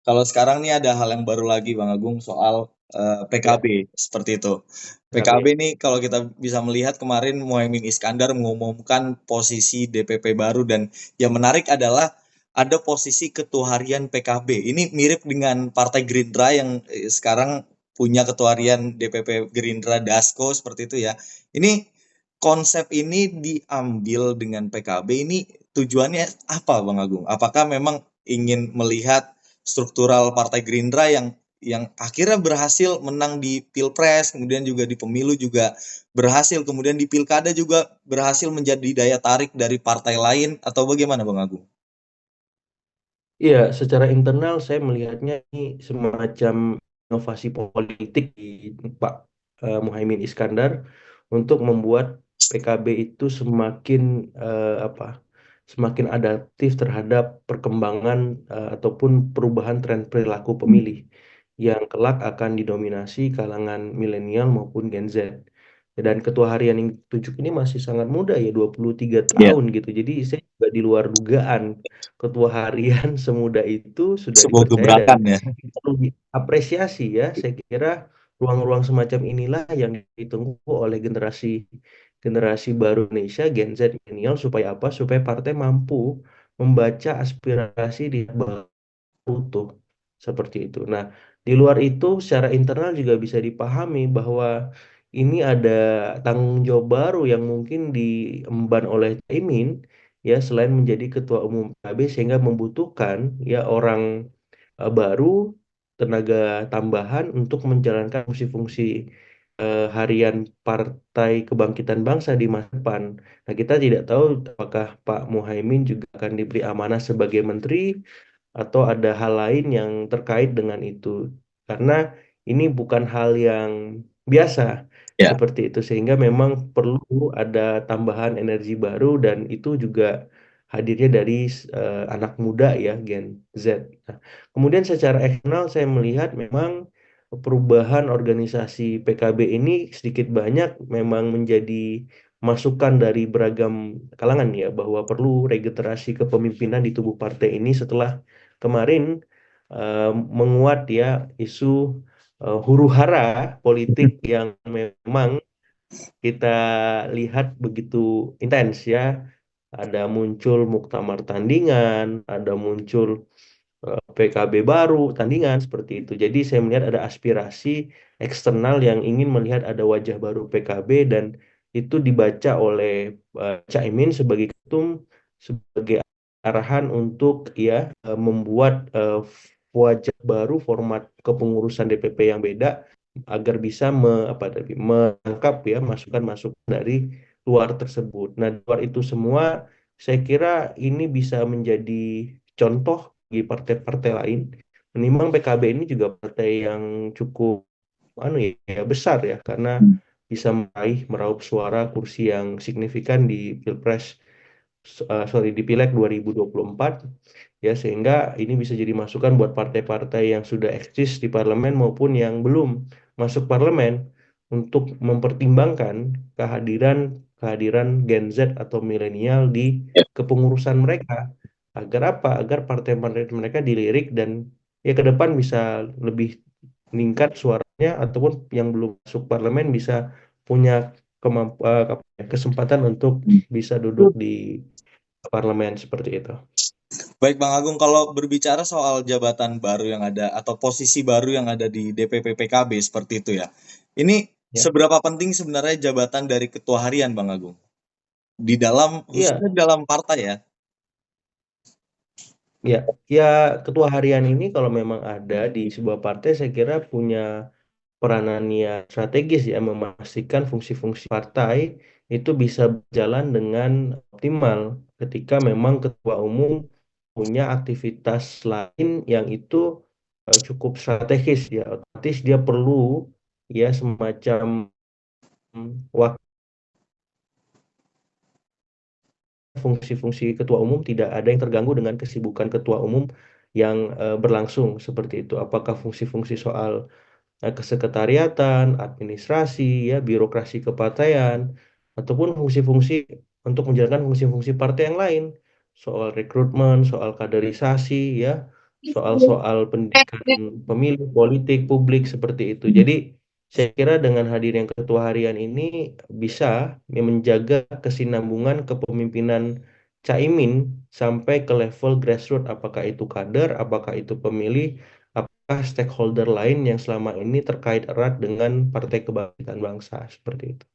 Kalau sekarang nih ada hal yang baru lagi Bang Agung soal Ya, PKB seperti itu. PKB PKB. nih kalau kita bisa melihat kemarin Muhaimin Iskandar mengumumkan posisi DPP baru dan yang menarik adalah ada posisi ketua harian PKB. Ini mirip dengan Partai Gerindra yang sekarang punya ketua harian DPP Gerindra Dasko seperti itu ya. Ini konsep ini diambil dengan PKB ini tujuannya apa Bang Agung? Apakah memang ingin melihat struktural Partai Gerindra yang akhirnya berhasil menang di Pilpres, kemudian juga di pemilu juga berhasil, kemudian di Pilkada juga berhasil menjadi daya tarik dari partai lain atau bagaimana Bang Agung? Iya, secara internal saya melihatnya ini semacam inovasi politik di Pak Muhaimin Iskandar untuk membuat PKB itu semakin apa? Semakin adaptif terhadap perkembangan ataupun perubahan tren perilaku pemilih yang kelak akan didominasi kalangan milenial maupun Gen Z. Dan ketua harian yang ditunjuk ini masih sangat muda ya, 23 Ya, tahun gitu. Jadi saya juga di luar dugaan ketua harian semuda itu sudah sebuah dipercaya dan gebrakan ya. perlu diapresiasi ya. Saya kira ruang-ruang semacam inilah yang ditunggu oleh generasi generasi baru Indonesia, Gen Z, milenial supaya apa? Supaya partai mampu membaca aspirasi di utuh seperti itu. Nah, di luar itu secara internal juga bisa dipahami bahwa ini ada tanggung jawab baru yang mungkin diemban oleh Caimin ya selain menjadi ketua umum PKB sehingga membutuhkan ya orang baru tenaga tambahan untuk menjalankan fungsi-fungsi harian Partai Kebangkitan Bangsa di masa depan. Nah, kita tidak tahu apakah Pak Muhaimin juga akan diberi amanah sebagai menteri atau ada hal lain yang terkait dengan itu. Karena ini bukan hal yang biasa Ya. seperti itu, sehingga memang perlu ada tambahan energi baru dan itu juga hadirnya dari anak muda ya, Gen Z. Nah, kemudian secara eksternal saya melihat memang perubahan organisasi PKB ini sedikit banyak memang menjadi masukan dari beragam kalangan ya bahwa perlu regenerasi kepemimpinan di tubuh partai ini setelah kemarin eh, menguat ya isu huru hara politik yang memang kita lihat begitu intens ya. Ada muncul muktamar tandingan, ada muncul PKB baru, tandingan seperti itu. Jadi saya melihat ada aspirasi eksternal yang ingin melihat ada wajah baru PKB dan itu dibaca oleh Caimin sebagai ketum sebagai arahan untuk ya membuat wajah baru format kepengurusan DPP yang beda agar bisa menangkap ya masukan-masukan dari luar tersebut. Nah, di luar itu semua saya kira ini bisa menjadi contoh bagi partai-partai lain. Menimbang PKB ini juga partai yang cukup anu ya besar ya karena bisa meraup suara kursi yang signifikan di Pilpres sorry di Pileg 2024 ya sehingga ini bisa jadi masukan buat partai-partai yang sudah eksis di parlemen maupun yang belum masuk parlemen untuk mempertimbangkan kehadiran kehadiran Gen Z atau milenial di kepengurusan mereka agar apa? Agar partai-partai mereka dilirik dan ya ke depan bisa lebih meningkat suaranya ataupun yang belum masuk parlemen bisa punya kesempatan untuk bisa duduk di parlemen seperti itu. Baik Bang Agung, kalau berbicara soal jabatan baru yang ada atau posisi baru yang ada di DPP PKB seperti itu ya. Ini Ya, seberapa penting sebenarnya jabatan dari ketua harian Bang Agung? Di dalam iya, khususnya di dalam partai ya. ya, ya ketua harian ini kalau memang ada di sebuah partai, saya kira punya peranan yang strategis ya memastikan fungsi-fungsi partai itu bisa berjalan dengan optimal ketika memang ketua umum punya aktivitas lain yang itu cukup strategis ya otomatis dia perlu ya semacam waktu fungsi-fungsi ketua umum tidak ada yang terganggu dengan kesibukan ketua umum yang berlangsung seperti itu apakah fungsi-fungsi soal kesekretariatan, administrasi, ya, birokrasi kepartaian, ataupun fungsi-fungsi untuk menjalankan fungsi-fungsi partai yang lain, soal rekrutmen, soal kaderisasi, ya, soal-soal pendidikan pemilih, politik, publik seperti itu. Jadi saya kira dengan hadirnya ketua harian ini bisa menjaga kesinambungan kepemimpinan Caimin sampai ke level grassroots, apakah itu kader, apakah itu pemilih, apakah stakeholder lain yang selama ini terkait erat dengan Partai Kebangkitan Bangsa seperti itu.